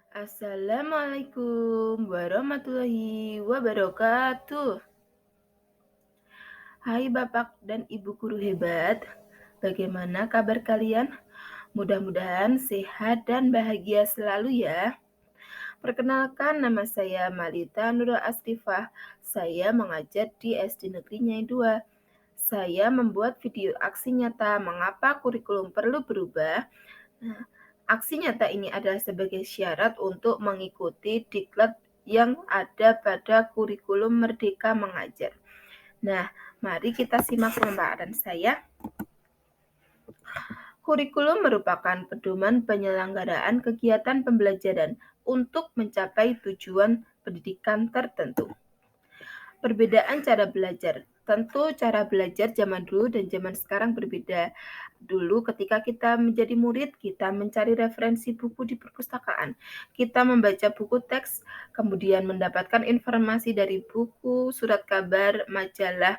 Assalamualaikum warahmatullahi wabarakatuh. Hai Bapak dan Ibu guru hebat, bagaimana kabar kalian? Mudah-mudahan sehat dan bahagia selalu ya. Perkenalkan, nama saya Malita Nurul Astifah. Saya mengajar di SD Negeri Nyai 2. Saya membuat video aksi nyata mengapa kurikulum perlu berubah. Nah, aksi nyata ini adalah sebagai syarat untuk mengikuti diklat yang ada pada kurikulum Merdeka Mengajar. Nah, mari kita simak pemaparan saya. Kurikulum merupakan pedoman penyelenggaraan kegiatan pembelajaran untuk mencapai tujuan pendidikan tertentu. Perbedaan cara belajar. Tentu cara belajar zaman dulu dan zaman sekarang berbeda. Dulu ketika kita menjadi murid, kita mencari referensi buku di perpustakaan. Kita membaca buku teks, kemudian mendapatkan informasi dari buku, surat kabar, majalah,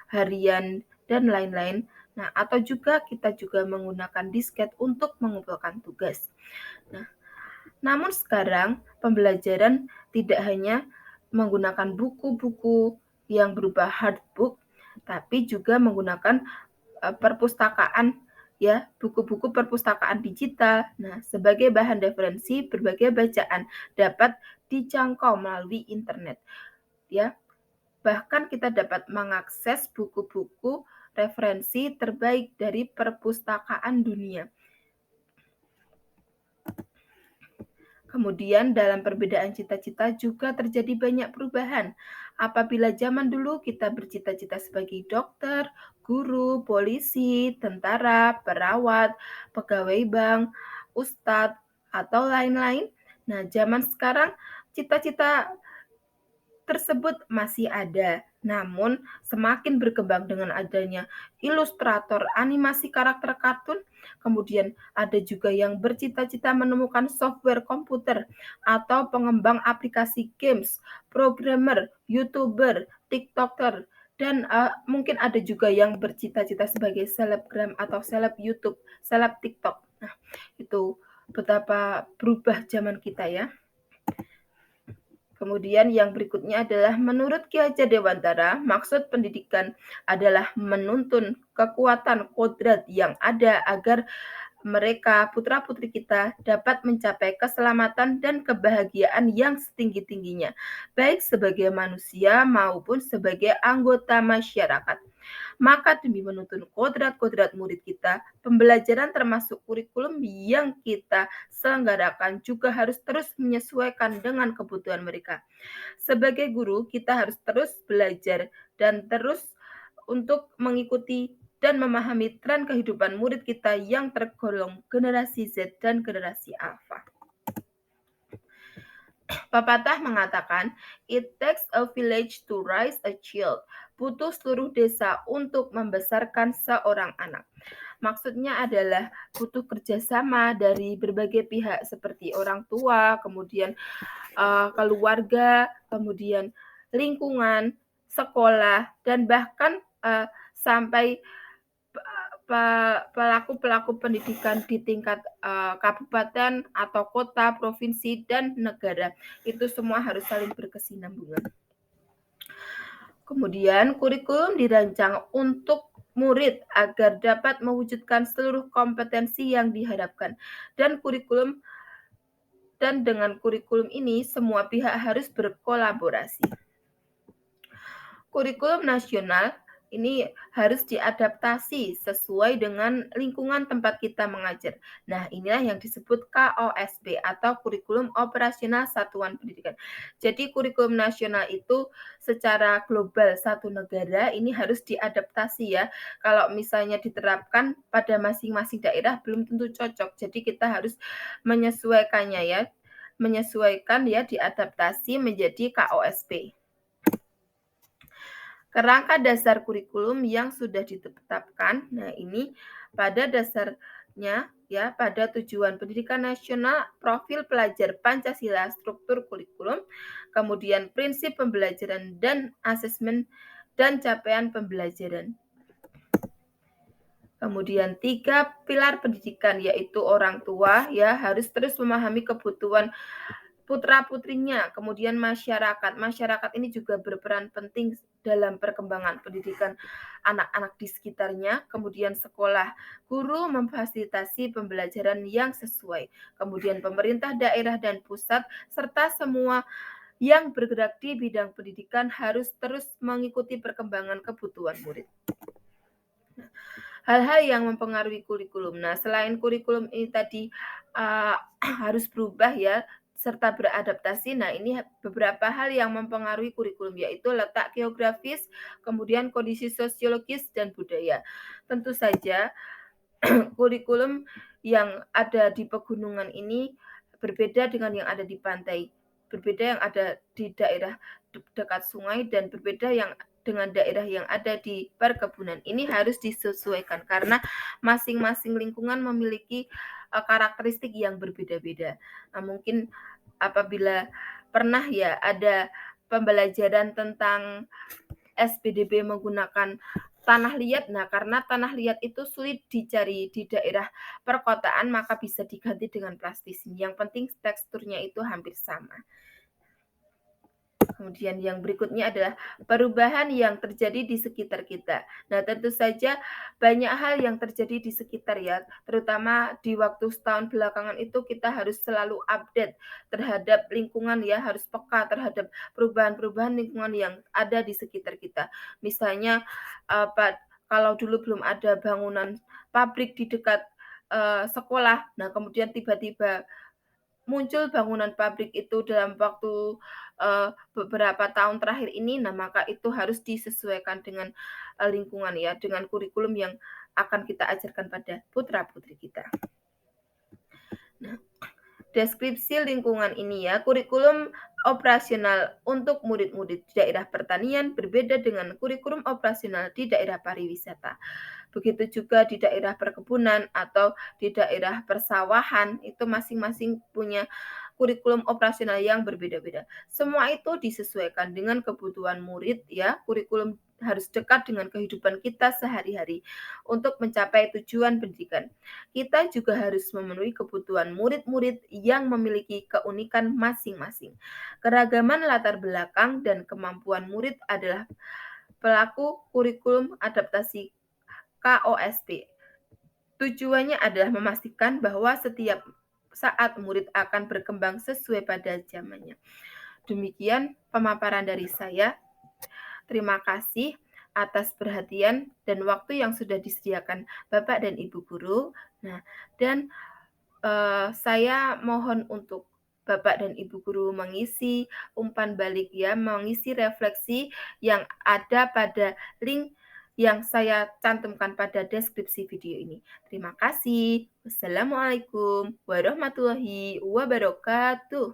harian, dan lain-lain. Nah, atau juga kita juga menggunakan disket untuk mengumpulkan tugas. Nah, namun sekarang pembelajaran tidak hanya menggunakan buku-buku yang berupa hardbook, tapi juga menggunakan perpustakaan ya, buku-buku perpustakaan digital. Nah, sebagai bahan referensi berbagai bacaan dapat dijangkau melalui internet ya. Bahkan kita dapat mengakses buku-buku referensi terbaik dari perpustakaan dunia. Kemudian dalam perbedaan cita-cita juga terjadi banyak perubahan. Apabila zaman dulu kita bercita-cita sebagai dokter, guru, polisi, tentara, perawat, pegawai bank, ustadz, atau lain-lain. Nah, zaman sekarang cita-cita tersebut masih ada, namun semakin berkembang dengan adanya ilustrator animasi karakter kartun, kemudian ada juga yang bercita-cita menemukan software komputer atau pengembang aplikasi games, programmer, YouTuber, TikToker, dan mungkin ada juga yang bercita-cita sebagai selebgram atau seleb YouTube, seleb TikTok. Nah, itu betapa berubah zaman kita ya. Kemudian yang berikutnya adalah menurut Ki Hajar Dewantara, maksud pendidikan adalah menuntun kekuatan kodrat yang ada agar mereka, putra-putri kita, dapat mencapai keselamatan dan kebahagiaan yang setinggi-tingginya, baik sebagai manusia maupun sebagai anggota masyarakat. Maka demi menuntun kodrat-kodrat murid kita, pembelajaran termasuk kurikulum yang kita selenggarakan juga harus terus menyesuaikan dengan kebutuhan mereka. Sebagai guru, kita harus terus belajar dan terus untuk mengikuti dan memahami tren kehidupan murid kita yang tergolong generasi Z dan generasi Alpha. Pepatah mengatakan, "It takes a village to raise a child." Butuh seluruh desa untuk membesarkan seorang anak. Maksudnya adalah butuh kerjasama dari berbagai pihak seperti orang tua, kemudian keluarga, kemudian lingkungan, sekolah, dan bahkan sampai pelaku-pelaku pendidikan di tingkat kabupaten atau kota, provinsi, dan negara. Itu semua harus saling berkesinambungan. Kemudian kurikulum dirancang untuk murid agar dapat mewujudkan seluruh kompetensi yang diharapkan. Dan dengan kurikulum ini semua pihak harus berkolaborasi. Kurikulum nasional ini harus diadaptasi sesuai dengan lingkungan tempat kita mengajar. Nah, inilah yang disebut KOSP atau Kurikulum Operasional Satuan Pendidikan. Jadi kurikulum nasional itu secara global satu negara ini harus diadaptasi ya. Kalau misalnya diterapkan pada masing-masing daerah belum tentu cocok. Jadi kita harus menyesuaikannya ya. Menyesuaikan ya, diadaptasi menjadi KOSP. Kerangka dasar kurikulum yang sudah ditetapkan. Nah, ini pada dasarnya ya, pada tujuan pendidikan nasional, profil pelajar Pancasila, struktur kurikulum, kemudian prinsip pembelajaran dan asesmen dan capaian pembelajaran. Kemudian 3 pilar pendidikan, yaitu orang tua ya harus terus memahami kebutuhan putra-putrinya, kemudian masyarakat. Masyarakat ini juga berperan penting dalam perkembangan pendidikan anak-anak di sekitarnya, kemudian sekolah, guru memfasilitasi pembelajaran yang sesuai, kemudian pemerintah daerah dan pusat, serta semua yang bergerak di bidang pendidikan harus terus mengikuti perkembangan kebutuhan murid. Hal-hal yang mempengaruhi kurikulum. Nah, selain kurikulum ini tadi harus berubah ya, serta beradaptasi. Nah, ini beberapa hal yang mempengaruhi kurikulum, yaitu letak geografis, kemudian kondisi sosiologis dan budaya. Tentu saja kurikulum yang ada di pegunungan ini berbeda dengan yang ada di pantai, berbeda yang ada di daerah dekat sungai, dan berbeda yang dengan daerah yang ada di perkebunan. Ini harus disesuaikan karena masing-masing lingkungan memiliki karakteristik yang berbeda-beda. Nah, mungkin apabila pernah ya ada pembelajaran tentang SPDB menggunakan tanah liat. Nah, karena tanah liat itu sulit dicari di daerah perkotaan, maka bisa diganti dengan plastisin. Yang penting teksturnya itu hampir sama. Kemudian yang berikutnya adalah perubahan yang terjadi di sekitar kita. Nah, tentu saja banyak hal yang terjadi di sekitar ya, terutama di waktu setahun belakangan itu kita harus selalu update terhadap lingkungan ya, harus peka terhadap perubahan-perubahan lingkungan yang ada di sekitar kita. Misalnya kalau dulu belum ada bangunan pabrik di dekat sekolah, nah kemudian tiba-tiba muncul bangunan pabrik itu dalam waktu beberapa tahun terakhir ini, nah maka itu harus disesuaikan dengan lingkungan ya, dengan kurikulum yang akan kita ajarkan pada putra-putri kita. Nah, deskripsi lingkungan ini ya, kurikulum operasional untuk murid-murid di daerah pertanian berbeda dengan kurikulum operasional di daerah pariwisata. Begitu juga di daerah perkebunan atau di daerah persawahan, itu masing-masing punya kurikulum operasional yang berbeda-beda. Semua itu disesuaikan dengan kebutuhan murid ya, kurikulum harus dekat dengan kehidupan kita sehari-hari untuk mencapai tujuan pendidikan. Kita juga harus memenuhi kebutuhan murid-murid yang memiliki keunikan masing-masing. Keragaman latar belakang dan kemampuan murid adalah pelaku kurikulum adaptasi KOSP. Tujuannya adalah memastikan bahwa setiap saat murid akan berkembang sesuai pada zamannya. Demikian pemaparan dari saya. Terima kasih atas perhatian dan waktu yang sudah disediakan Bapak dan Ibu guru. Nah, dan saya mohon untuk Bapak dan Ibu guru mengisi umpan balik ya, mengisi refleksi yang ada pada link yang saya cantumkan pada deskripsi video ini. Terima kasih. Wassalamualaikum warahmatullahi wabarakatuh.